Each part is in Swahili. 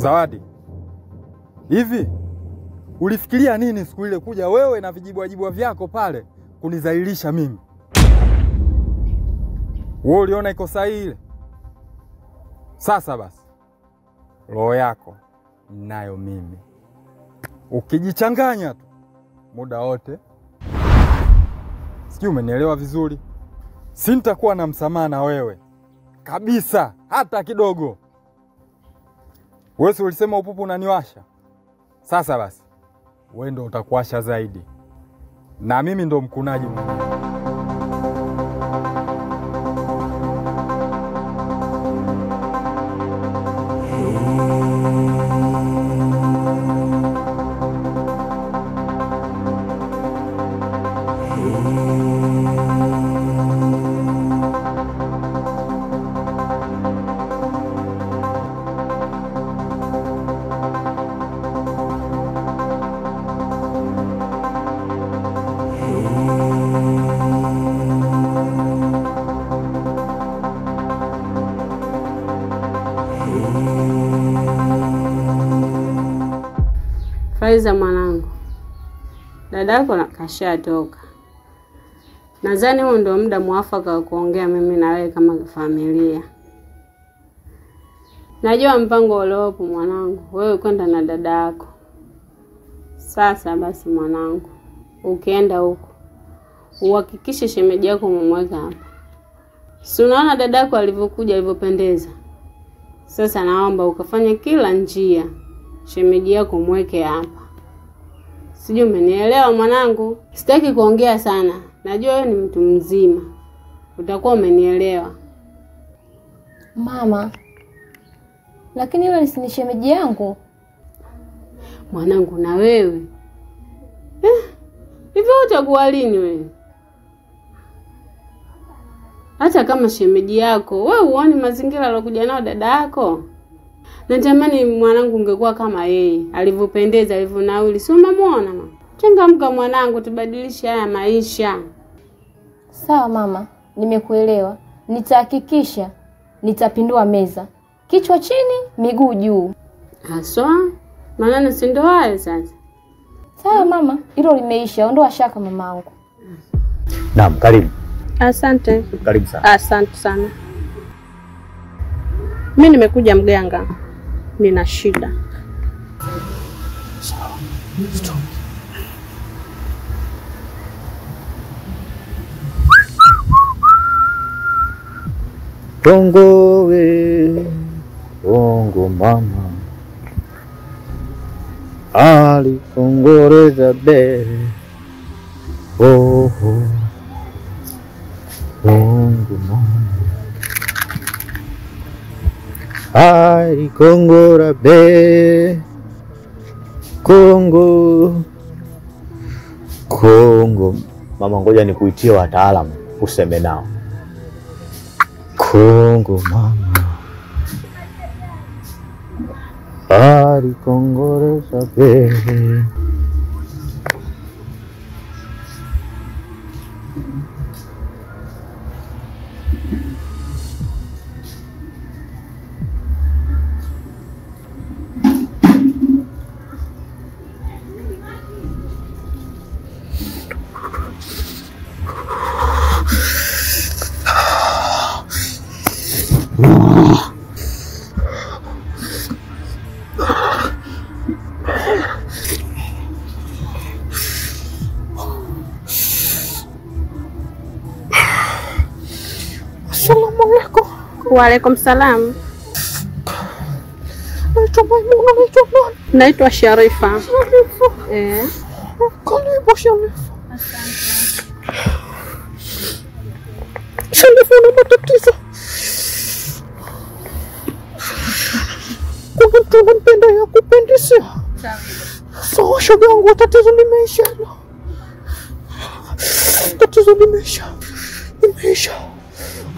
Zawadi, hivi ulifikiria nini siku ile kuja wewe na vijibwa vyako pale kunizalilisha mimi? Wewe uliona iko sahihi ile? Sasa basi, roho yako nayo mimi. Ukijichanganya tu muda wote, sijui umenielewa vizuri, sintakuwa na msamaha na wewe kabisa hata kidogo. Wewe ulisema upupu unaniwasha. Sasa basi, wewe ndo utakuwasha zaidi. Na mimi ndo mkunaji mwenyewe. Faiza mwanangu, dadako kashatoka. Nadhani huo ndio muda mwafaka wa kuongea mimi na wewe kama familia. Najua mpango uliopo mwanangu, wewe kwenda na dadako. Sasa basi mwanangu, ukienda huko, uhakikishe shemeji yako umemweka hapa. Si unaona dadako alivyokuja alivyopendeza? Sasa naomba ukafanye kila njia shemeji yako mweke hapa. Sijui umenielewa mwanangu? Sitaki kuongea sana. Najua wewe ni mtu mzima. Utakuwa umenielewa. Mama, lakini yule si shemeji yangu. Mwanangu na wewe. Hivyo utakuwa lini wewe? Hata kama shemeji yako, wewe uone mazingira alokuja nao dada yako. Natamani mwanangu ungekuwa kama yeye, alivyopendeza, alivyonauli. Si unamuona mama? Changamka mwanangu, tubadilishe haya maisha. Sawa mama, nimekuelewa. Nitahakikisha nitapindua meza. Kichwa chini, miguu juu. Haswa? Maana si ndo haya sasa. Sawa mama, hilo limeisha. Ondoa shaka mamangu. Naam, karibu. Asante. Karibu sana. Asante sana. Mimi nimekuja mganga. Nina shida. Sawa. Stop. Bongo we, bongo mama, alikongoreza bere, oh, bongo mama, alikongora bere, Kongo. Mama, ngoja nikuitie wataalamu useme nao. Kongo mama, alikongoreza bere. Assalamualaikum. Waalaikumsalam. Naitwa Sharifa. Karibu Sharifa. Asante. Sharifa, una matatizo? Kuna mtu anampenda ya kupendeza? Sawa shoga yangu, tatizo limeisha. Tatizo limeisha.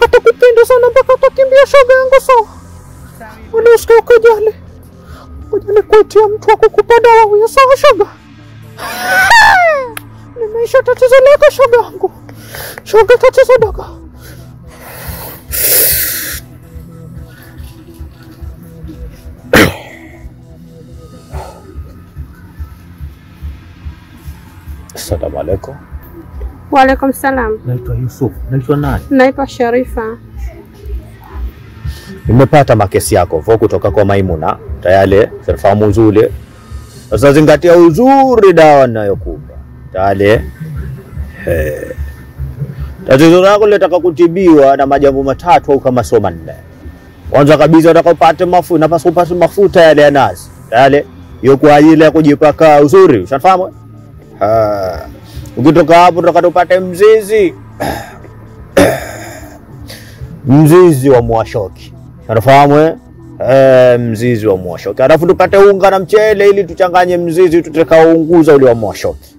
Atakupenda sana mpaka atakimbia shoga yangu, sawa? Unasikia ukajali. Ngoja nikuitie mtu wa kukupa dawa huyo, sawa shoga? Limeisha tatizo lako shoga yangu. Shoga, tatizo dogo. Assalamu alaikum. Wa alaikum salam. Naitwa Yusuf. Naitwa nani? Naitwa Sharifa. Nimepata makesi yako voko kutoka kwa Maimuna. Tayale, zinafahamu uzuri. Sasa zingatia uzuri dawa ninayokupa. Tayale. Tatizo lako linataka kutibiwa na majambo matatu au kama sio manne. Kwanza kabisa unataka upate mafuta, unapaswa upate mafuta yale ya nazi. Tayale, hiyo kwa ajili ya kujipaka uzuri. Ushafahamu? Ukitoka hapo unataka upate mzizi. Mzizi wa mwashoki. Unafahamu mzizi wa mwashoki. Alafu tupate unga na mchele ili tuchanganye mzizi tutakaounguza ule wa mwashoki.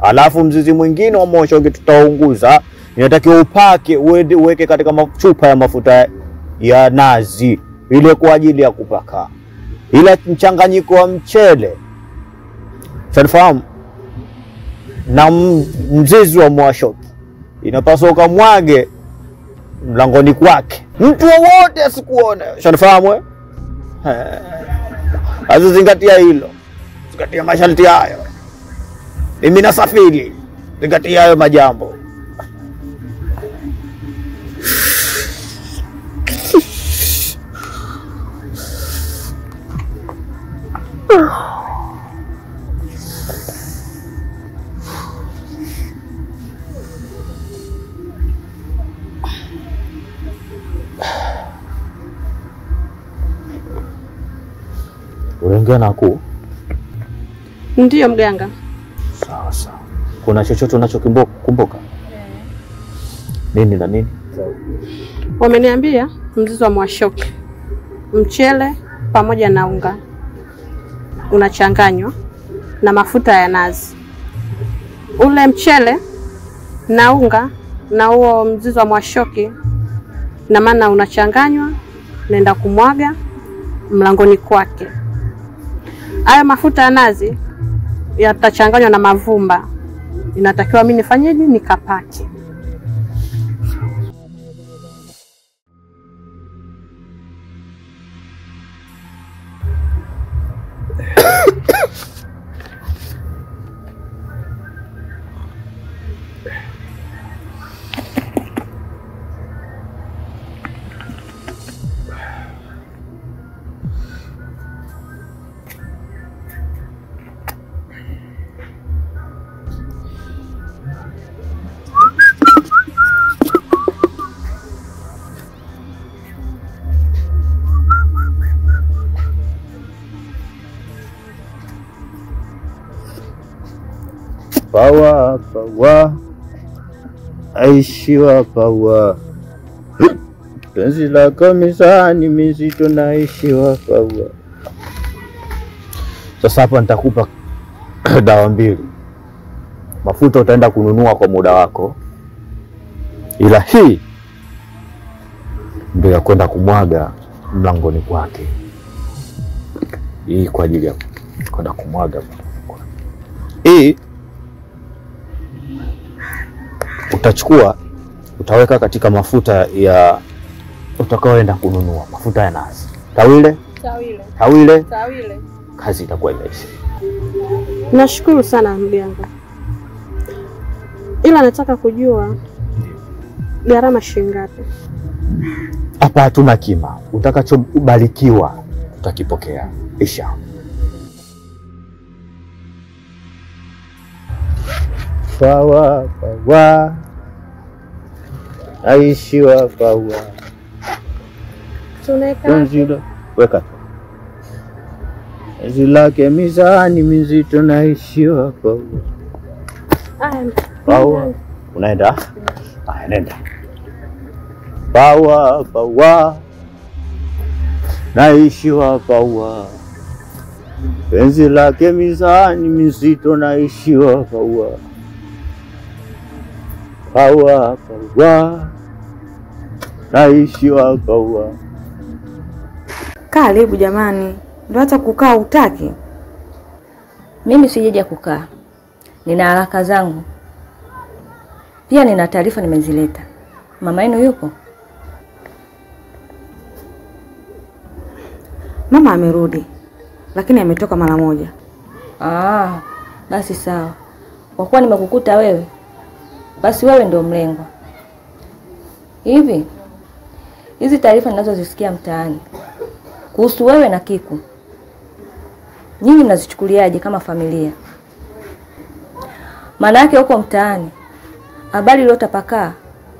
Alafu mzizi mwingine wa mwashoki tutaunguza, inatakiwa upake uweke katika chupa ya mafuta ya nazi ile kwa ajili ya kupaka. Ila mchanganyiko wa mchele. Unafahamu? Na mzizi wa mwashoki inapaswa ukamwage mlangoni kwake, mtu wote asikuone. Unafahamu? Azizingatia hilo, zingatia masharti hayo. Mimi nasafiri, zingatia hayo majambo. Unaongea na aku? Ndiyo mganga. Sawa sawa. Kuna chochote unachokumbuka? Nini na nini? Wameniambia mzizi wa mwashoki, mchele pamoja na unga unachanganywa na mafuta ya nazi. Ule mchele na unga na huo mzizi wa mwashoki na maana unachanganywa, naenda kumwaga mlangoni kwake. Haya mafuta ya nazi yatachanganywa na mavumba. Inatakiwa mimi nifanyeje? Nikapake. Pawa aishiwa pawa, penzi lako mizani mizito naishiwa pawa. Sasa hapa nitakupa dawa mbili. Mafuta utaenda kununua kwa muda wako, ila hii ndio ya kwenda kumwaga mlangoni kwake. Hii kwa ajili ya kwenda kumwaga. Hii utachukua, utaweka katika mafuta ya utakaoenda kununua, mafuta ya nazi. Tawile. Kazi itakuwa imeisha. Nashukuru sana mganga. Ila nataka kujua gharama shilingi ngapi? Hapa hatuna kima. Utakachobarikiwa utakipokea. Isha. Pawa aishiwa pawa. Tunaweka weka zilake mizani mizito naishiwa pawa. Pawa unaenda? Nenda. Pawa naishiwa pawa, penzi lake mizani mizito naishiwa pawa. Pawa naishiwa pawa. Karibu jamani, ndio hata kukaa utaki. Mimi sijeja kukaa, nina haraka zangu. Pia nina taarifa nimezileta. Mama yenu yupo? Mama amerudi, lakini ametoka mara moja. Basi sawa. kwa kuwa nimekukuta wewe, basi wewe ndio mlengwa. Hivi hizi taarifa ninazozisikia mtaani kuhusu wewe na Kiku, nyinyi mnazichukuliaje kama familia? Maana yake huko mtaani habari iliyotapakaa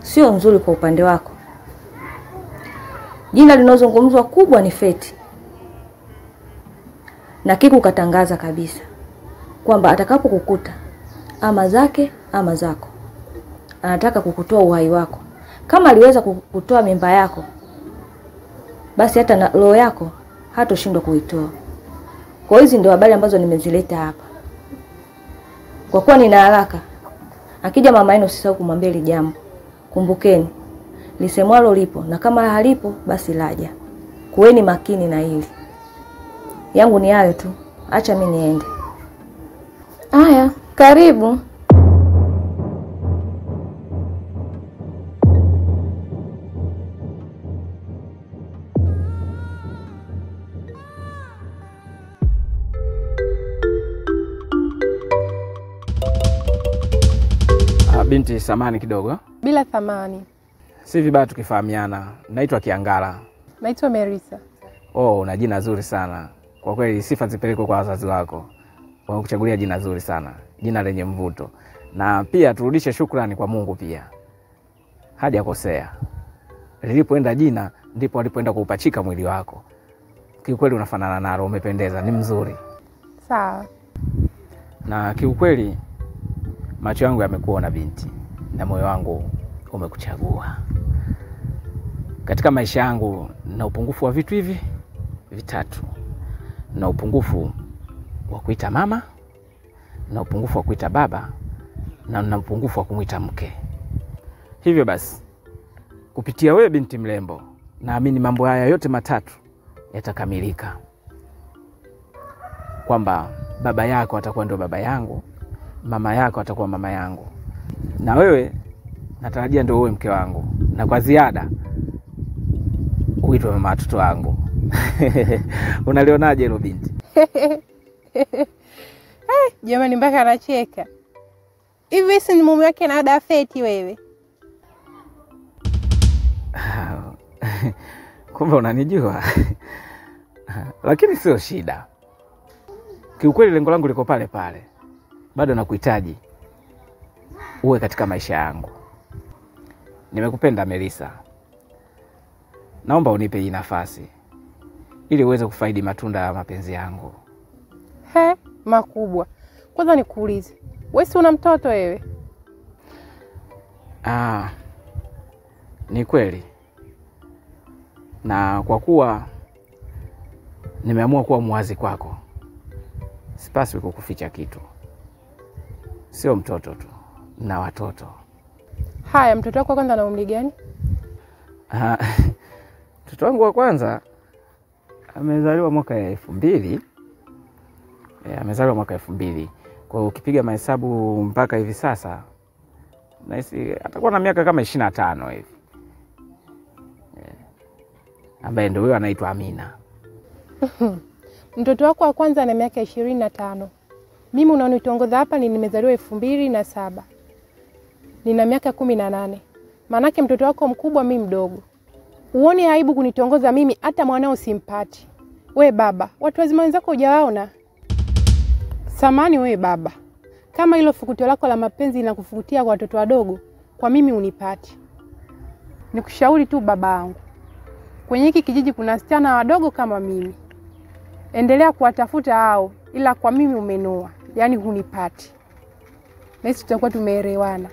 sio nzuri kwa upande wako. Jina linalozungumzwa kubwa ni Feti, na Kiku katangaza kabisa kwamba atakapokukuta ama zake ama zako, anataka kukutoa uhai wako. Kama aliweza kukutoa mimba yako, basi hata na roho yako hatoshindwa kuitoa. Kwa hizi ndio habari ambazo nimezileta hapa. Kwa kuwa nina haraka, akija mama yenu usisahau kumwambia hili jambo. Kumbukeni, lisemwalo lipo, na kama halipo basi laja. Kuweni makini na hili. Yangu ni hayo tu. Acha mimi niende. Haya, karibu. Binti, samani kidogo. Bila thamani. Si vibaya tukifahamiana. Naitwa Kiangala. Naitwa Merisa. Oh, una jina zuri sana. Kwa kweli sifa zipelekwe kwa wazazi wako. Wamekuchagulia jina zuri sana. Jina lenye mvuto. Na pia turudishe shukrani kwa Mungu pia. Hajakosea. Lilipoenda jina ndipo alipoenda kuupachika mwili wako. Kiukweli unafanana nalo, umependeza, ni mzuri. Sawa. Na kiukweli macho yangu yamekuona binti, na moyo wangu umekuchagua. Katika maisha yangu na upungufu wa vitu hivi vitatu. Na upungufu wa kuita mama, na upungufu wa kuita baba, na upungufu wa kumuita mke. Hivyo basi, kupitia wewe binti mrembo, naamini mambo haya yote matatu yatakamilika. Kwamba baba yako atakuwa ndio baba yangu, mama yako atakuwa mama yangu, na wewe natarajia ndio uwe mke wangu, na kwa ziada uitwe mama watoto wangu. Unalionaje hilo binti? Jamani, mpaka anacheka. Hivi si ni mume wake na dada Feti wewe? Kumbe unanijua. Lakini sio shida. Kiukweli lengo langu liko pale pale. Bado nakuhitaji uwe katika maisha yangu. Nimekupenda Merisa. Naomba unipe hii nafasi ili uweze kufaidi matunda ya mapenzi yangu. Makubwa. Kwanza nikuulize, wewe si una mtoto wewe? Ni kweli. Na kwa kuwa nimeamua kuwa mwazi kwako, sipaswi kukuficha kitu. Sio mtoto tu, na watoto. Haya, mtoto wako kwanza ana umri gani? Mtoto wangu wa kwanza amezaliwa mwaka 2000. Amezaliwa mwaka 2000. Kwa hiyo ukipiga mahesabu mpaka hivi sasa, nahisi atakuwa na miaka kama 25 hivi. Ambaye ndio huyo anaitwa Amina. Mtoto wako wa kwanza ana miaka 25. Mimi unaonitongoza hapa nimezaliwa 2007. Nina miaka 18. Manake mtoto wako mkubwa, mimi mdogo. Uone aibu kunitongoza mimi, hata mwanao simpati. We baba, watu wazima wenzako hujawaona? Samani we baba. Kama hilo fukutio lako la mapenzi linakufukutia kwa watoto wadogo, kwa mimi unipati. Nikushauri tu babangu. Kwenye hiki kijiji kuna wasichana wadogo kama mimi. Endelea kuwatafuta hao, ila kwa mimi umenoa. Yaani hunipati. Na sisi tutakuwa tumeelewana.